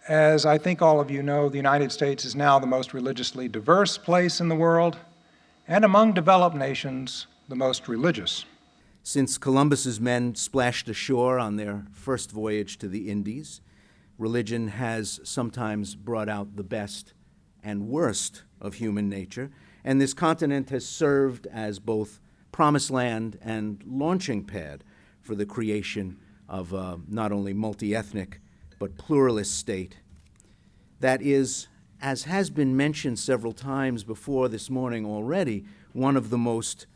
As I think all of you know, the United States is now the most religiously diverse place in the world, and among developed nations, the most religious. Since Columbus's men splashed ashore on their first voyage to the Indies, religion has sometimes brought out the best and worst of human nature, and this continent has served as both promised land and launching pad for the creation of a not only multi-ethnic but pluralist state that is, as has been mentioned several times before this morning already, one of the most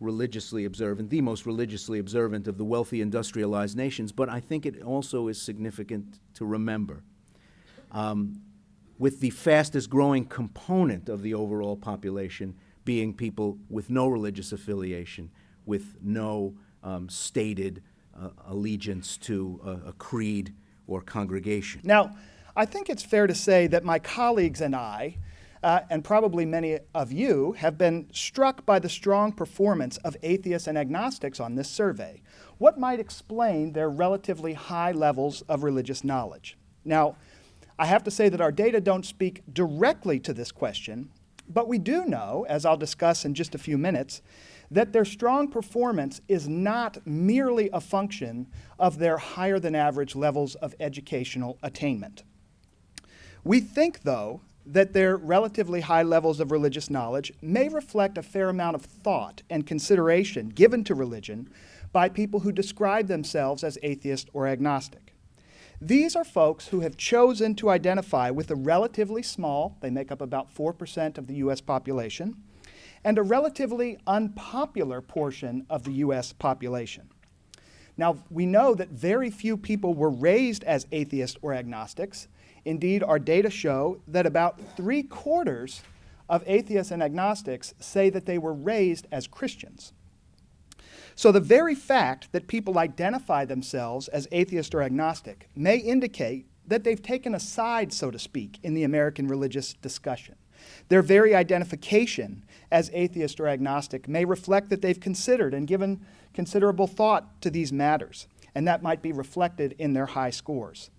religiously observant, the most religiously observant of the wealthy industrialized nations, but I think it also is significant to remember. With the fastest growing component of the overall population being people with no religious affiliation, with no stated allegiance to a creed or congregation. Now, I think it's fair to say that my colleagues and I, and probably many of you, have been struck by the strong performance of atheists and agnostics on this survey. What might explain their relatively high levels of religious knowledge? Now, I have to say that our data don't speak directly to this question, but we do know, as I'll discuss in just a few minutes, that their strong performance is not merely a function of their higher than average levels of educational attainment. We think, though, that their relatively high levels of religious knowledge may reflect a fair amount of thought and consideration given to religion by people who describe themselves as atheist or agnostic. These are folks who have chosen to identify with a relatively small, they make up about 4% of the U.S. population, and a relatively unpopular portion of the U.S. population. Now, we know that very few people were raised as atheists or agnostics. Indeed, our data show that about 3/4 of atheists and agnostics say that they were raised as Christians. So the very fact that people identify themselves as atheist or agnostic may indicate that they've taken a side, so to speak, in the American religious discussion. Their very identification as atheist or agnostic may reflect that they've considered and given considerable thought to these matters, and that might be reflected in their high scores.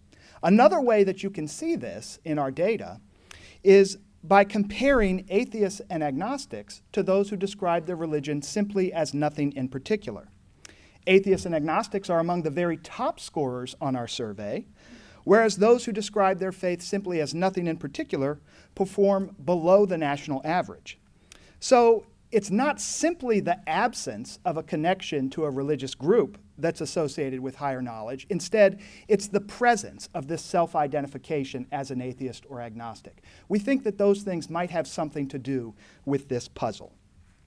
Another way that you can see this in our data is by comparing atheists and agnostics to those who describe their religion simply as nothing in particular. Atheists and agnostics are among the very top scorers on our survey, whereas those who describe their faith simply as nothing in particular perform below the national average. So it's not simply the absence of a connection to a religious group that's associated with higher knowledge. Instead, it's the presence of this self-identification as an atheist or agnostic. We think that those things might have something to do with this puzzle.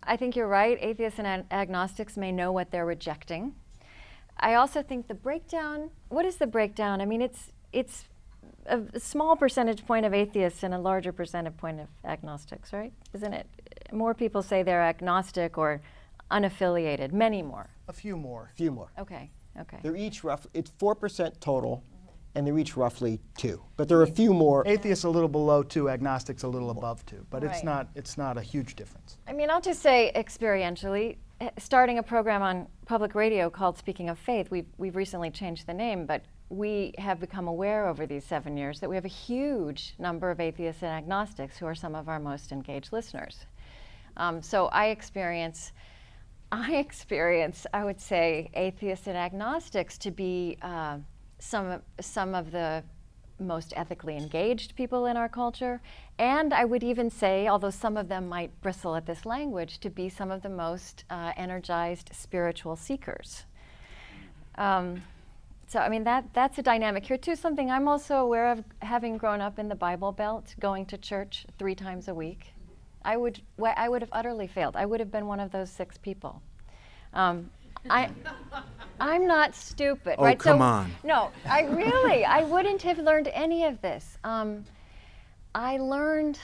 I think you're right. Atheists and agnostics may know what they're rejecting. I also think the breakdown, what is the breakdown? I mean, it's a small percentage point of atheists and a larger percentage point of agnostics, right? Isn't it? More people say they're agnostic or unaffiliated, many more. A few more. Few more. Okay, okay. They're each roughly, it's 4% total, and they're each roughly 2. But there are a few more. Atheists a little below 2, agnostics a little above 2, but Right. it's not a huge difference. I mean, I'll just say experientially, starting a program on public radio called Speaking of Faith, we've recently changed the name, but we have become aware over these 7 years that we have a huge number of atheists and agnostics who are some of our most engaged listeners. So I experience, I would say, atheists and agnostics to be some of the most ethically engaged people in our culture, and I would even say, although some of them might bristle at this language, to be some of the most energized spiritual seekers. So I mean, that's a dynamic here too. Something I'm also aware of, having grown up in the Bible Belt, going to church 3 times a week. I would have utterly failed. I would have been one of those 6 people. I'm not stupid, Oh, right? come on. No, I wouldn't have learned any of this. I learned,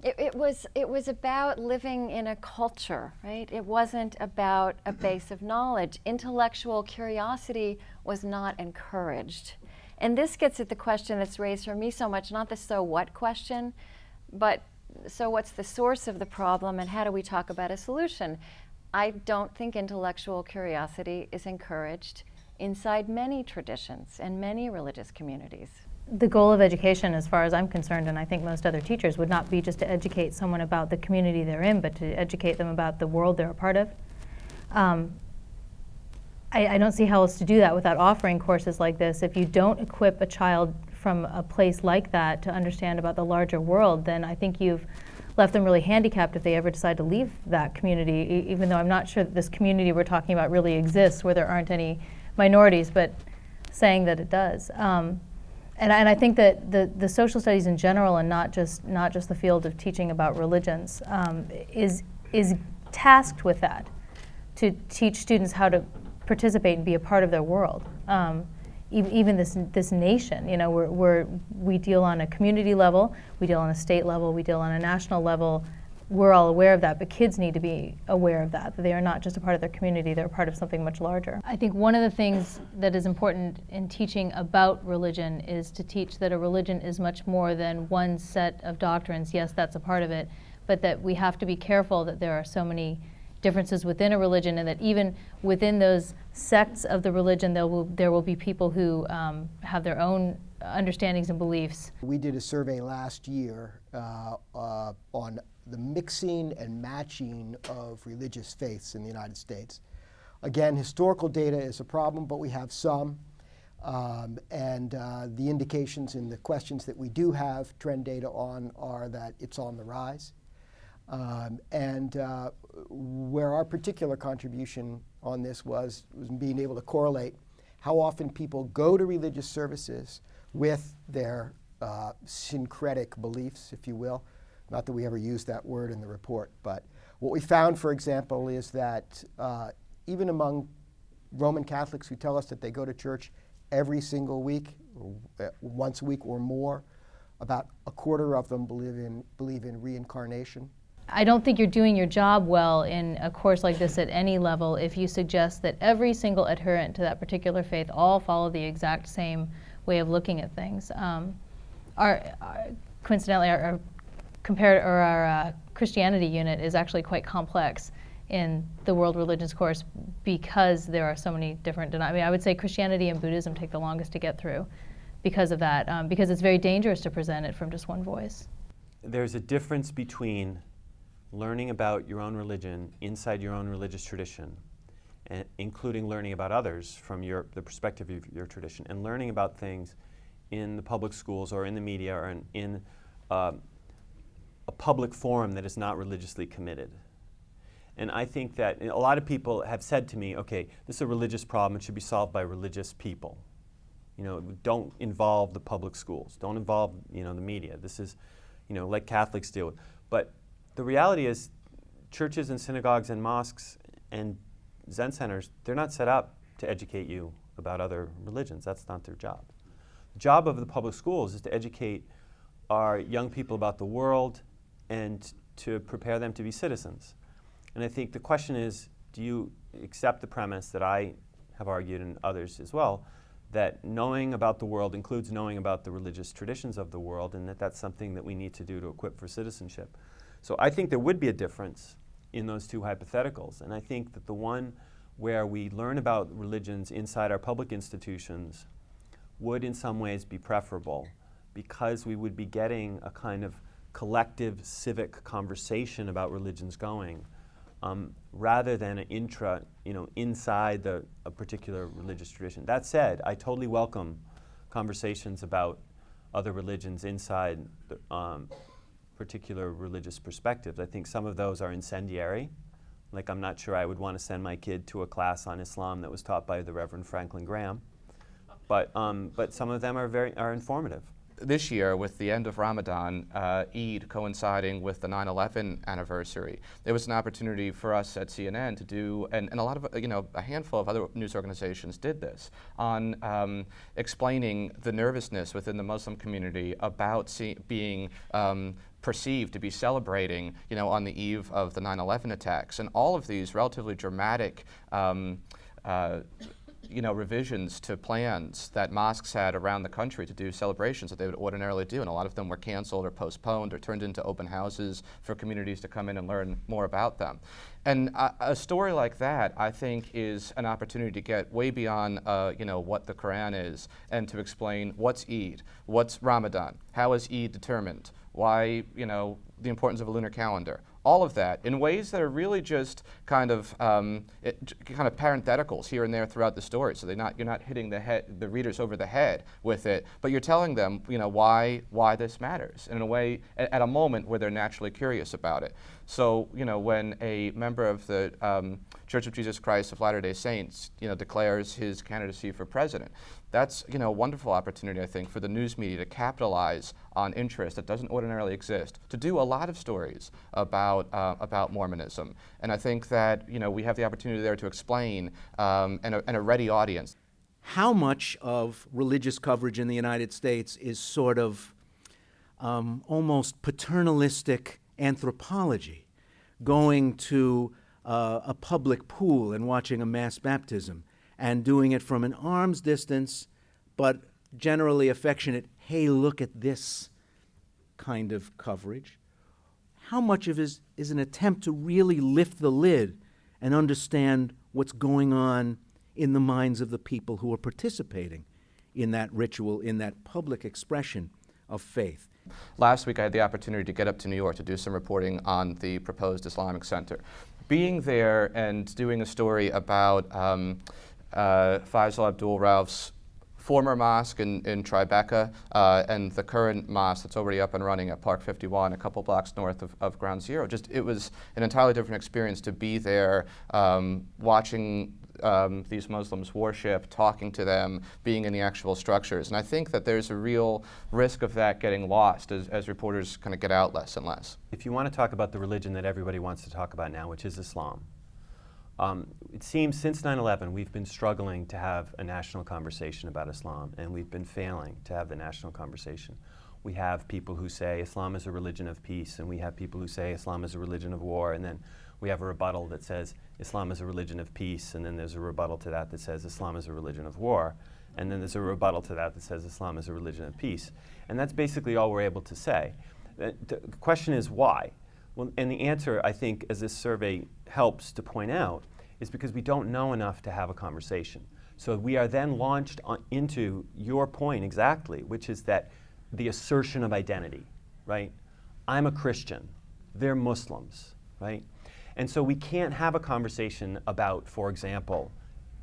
it was about living in a culture, right? It wasn't about a base of knowledge. Intellectual curiosity was not encouraged. And this gets at the question that's raised for me so much, not the so what question, but so what's the source of the problem and how do we talk about a solution? I don't think intellectual curiosity is encouraged inside many traditions and many religious communities. The goal of education, as far as I'm concerned, and I think most other teachers, would not be just to educate someone about the community they're in, but to educate them about the world they're a part of. I don't see how else to do that without offering courses like this. If you don't equip a child from a place like that to understand about the larger world, then I think you've left them really handicapped if they ever decide to leave that community, even though I'm not sure that this community we're talking about really exists, where there aren't any minorities, but saying that it does. And I think that the social studies in general, and not just the field of teaching about religions, is tasked with that, to teach students how to participate and be a part of their world. Even this nation, you know, we deal on a community level, we deal on a state level, we deal on a national level. We're all aware of that, but kids need to be aware of that they are not just a part of their community, they're a part of something much larger. I think one of the things that is important in teaching about religion is to teach that a religion is much more than one set of doctrines. Yes, that's a part of it, but that we have to be careful that there are so many differences within a religion, and that even within those sects of the religion, there will be people who have their own understandings and beliefs. We did a survey last year on the mixing and matching of religious faiths in the United States. Again, historical data is a problem, but we have some. The indications in the questions that we do have trend data on are that it's on the rise. Where our particular contribution on this was being able to correlate how often people go to religious services with their syncretic beliefs, if you will. Not that we ever used that word in the report, but what we found, for example, is that even among Roman Catholics who tell us that they go to church every single week, or once a week or more, about a quarter of them believe in reincarnation. I don't think you're doing your job well in a course like this at any level if you suggest that every single adherent to that particular faith all follow the exact same way of looking at things. Coincidentally, our Christianity unit is actually quite complex in the world religions course because there are so many different I would say Christianity and Buddhism take the longest to get through because of that, because it's very dangerous to present it from just one voice. There's a difference between learning about your own religion inside your own religious tradition, and including learning about others from the perspective of your tradition, and learning about things in the public schools or in the media or in a public forum that is not religiously committed. And I think that a lot of people have said to me, okay, this is a religious problem, it should be solved by religious people. You know, don't involve the public schools, don't involve, the media. This is, let Catholics deal with. But the reality is churches and synagogues and mosques and Zen centers, they're not set up to educate you about other religions. That's not their job. The job of the public schools is to educate our young people about the world and to prepare them to be citizens. And I think the question is, do you accept the premise that I have argued, and others as well, that knowing about the world includes knowing about the religious traditions of the world, and that that's something that we need to do to equip for citizenship? So I think there would be a difference in those two hypotheticals. And I think that the one where we learn about religions inside our public institutions would in some ways be preferable, because we would be getting a kind of collective civic conversation about religions going, rather than an inside a particular religious tradition. That said, I totally welcome conversations about other religions inside particular religious perspectives. I think some of those are incendiary. Like, I'm not sure I would want to send my kid to a class on Islam that was taught by the Reverend Franklin Graham. But some of them are informative. This year, with the end of Ramadan, Eid coinciding with the 9/11 anniversary, there was an opportunity for us at CNN to do, and a lot of, a handful of other news organizations did this, on explaining the nervousness within the Muslim community about being perceived to be celebrating, on the eve of the 9/11 attacks. And all of these relatively dramatic revisions to plans that mosques had around the country to do celebrations that they would ordinarily do, and a lot of them were canceled or postponed or turned into open houses for communities to come in and learn more about them. And a story like that, I think, is an opportunity to get way beyond, what the Quran is, and to explain what's Eid, what's Ramadan, how is Eid determined, why, the importance of a lunar calendar. All of that in ways that are really just kind of parentheticals here and there throughout the story. So you're not hitting the readers over the head with it, but you're telling them, why this matters, and in a way, at a moment where they're naturally curious about it. So, when a member of the Church of Jesus Christ of Latter-day Saints, declares his candidacy for president, that's, a wonderful opportunity, I think, for the news media to capitalize on interest that doesn't ordinarily exist, to do a lot of stories about Mormonism. And I think that, we have the opportunity there to explain and a ready audience. How much of religious coverage in the United States is sort of almost paternalistic anthropology, going to a public pool and watching a mass baptism and doing it from an arm's distance, but generally affectionate, hey, look at this kind of coverage? How much of it is an attempt to really lift the lid and understand what's going on in the minds of the people who are participating in that ritual, in that public expression of faith? Last week I had the opportunity to get up to New York to do some reporting on the proposed Islamic Center. Being there and doing a story about Faisal Abdul Rauf's former mosque in Tribeca and the current mosque that's already up and running at Park 51, a couple blocks north of Ground Zero. It was an entirely different experience to be there, watching these Muslims worship, talking to them, being in the actual structures. And I think that there's a real risk of that getting lost as reporters kind of get out less and less. If you want to talk about the religion that everybody wants to talk about now, which is Islam, it seems since 9/11 we've been struggling to have a national conversation about Islam, and we've been failing to have the national conversation. We have people who say Islam is a religion of peace, and we have people who say Islam is a religion of war, and then we have a rebuttal that says Islam is a religion of peace, and then there's a rebuttal to that that says Islam is a religion of war, and then there's a rebuttal to that that says Islam is a religion of peace. And that's basically all we're able to say. The question is why? Well, and the answer, I think, as this survey helps to point out, is because we don't know enough to have a conversation. So we are then launched into your point exactly, which is that the assertion of identity, right? I'm a Christian, they're Muslims, right? And so we can't have a conversation about, for example,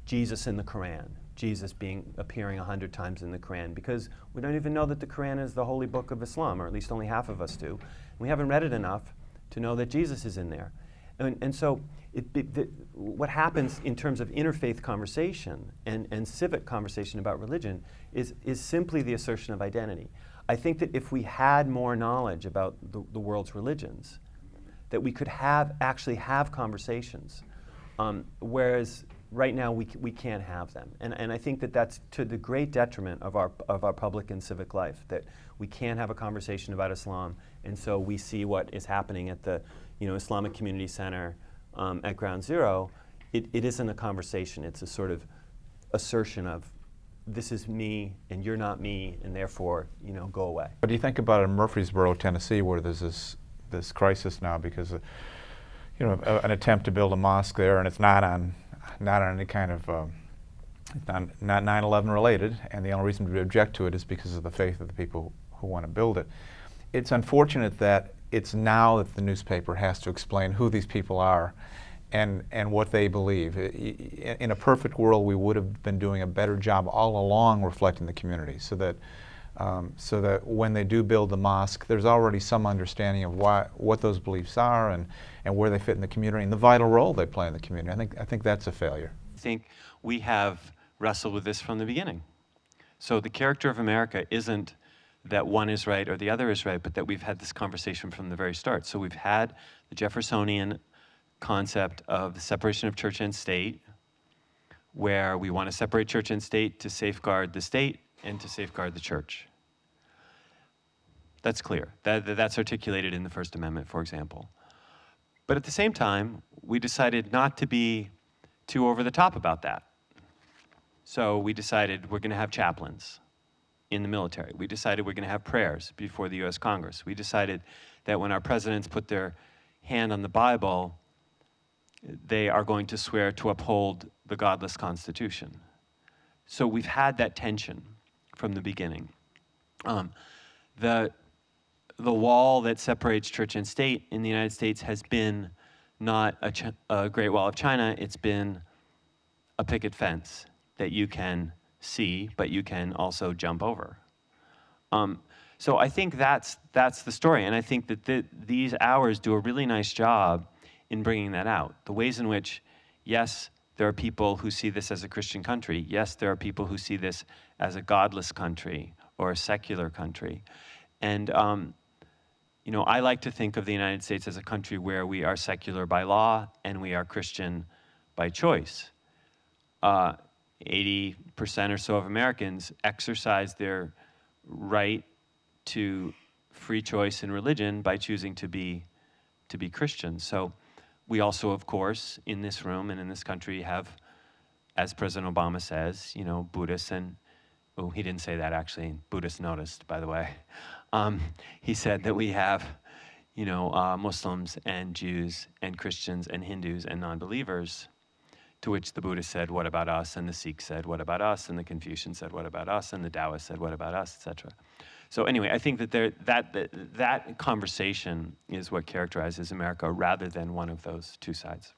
Jesus in the Quran, Jesus appearing 100 times in the Quran, because we don't even know that the Quran is the holy book of Islam, or at least only half of us do. We haven't read it enough to know that Jesus is in there. And so what happens in terms of interfaith conversation and civic conversation about religion is simply the assertion of identity. I think that if we had more knowledge about the world's religions, that we could actually have conversations, whereas right now we can't have them. And I think that that's to the great detriment of our public and civic life, that we can't have a conversation about Islam, and so we see what is happening at the Islamic Community Center at Ground Zero. It isn't a conversation, it's a sort of assertion of this is me and you're not me, and therefore, go away. What do you think about in Murfreesboro, Tennessee, where there's this crisis now because of, an attempt to build a mosque there, and it's not on any kind of, not 9/11 related, and the only reason we object to it is because of the faith of the people who want to build it. It's unfortunate that it's now that the newspaper has to explain who these people are and what they believe. In a perfect world, we would have been doing a better job all along reflecting the community, so that when they do build the mosque, there's already some understanding of what those beliefs are and where they fit in the community and the vital role they play in the community. I think that's a failure. I think we have wrestled with this from the beginning. So the character of America isn't that one is right or the other is right, but that we've had this conversation from the very start. So we've had the Jeffersonian concept of the separation of church and state, where we want to separate church and state to safeguard the state and to safeguard the church. That's clear. That's articulated in the First Amendment, for example. But at the same time, we decided not to be too over the top about that. So we decided we're going to have chaplains in the military. We decided we're going to have prayers before the US Congress. We decided that when our presidents put their hand on the Bible, they are going to swear to uphold the godless Constitution. So we've had that tension from the beginning. The wall that separates church and state in the United States has been not a Great Wall of China, it's been a picket fence that you can see, but you can also jump over. So I think that's the story, and I think that these hours do a really nice job in bringing that out. The ways in which, yes, there are people who see this as a Christian country. Yes, there are people who see this as a godless country or a secular country. And I like to think of the United States as a country where we are secular by law and we are Christian by choice. 80% or so of Americans exercise their right to free choice in religion by choosing to be Christian. So we also, of course, in this room and in this country have, as President Obama says, Buddhists and, oh, he didn't say that actually, Buddhists noticed, by the way. He said that we have, Muslims and Jews and Christians and Hindus and non-believers, to which the Buddhist said, what about us? And the Sikhs said, what about us? And the Confucian said, what about us? And the Taoist said, what about us, etc. So anyway, I think that conversation is what characterizes America rather than one of those two sides.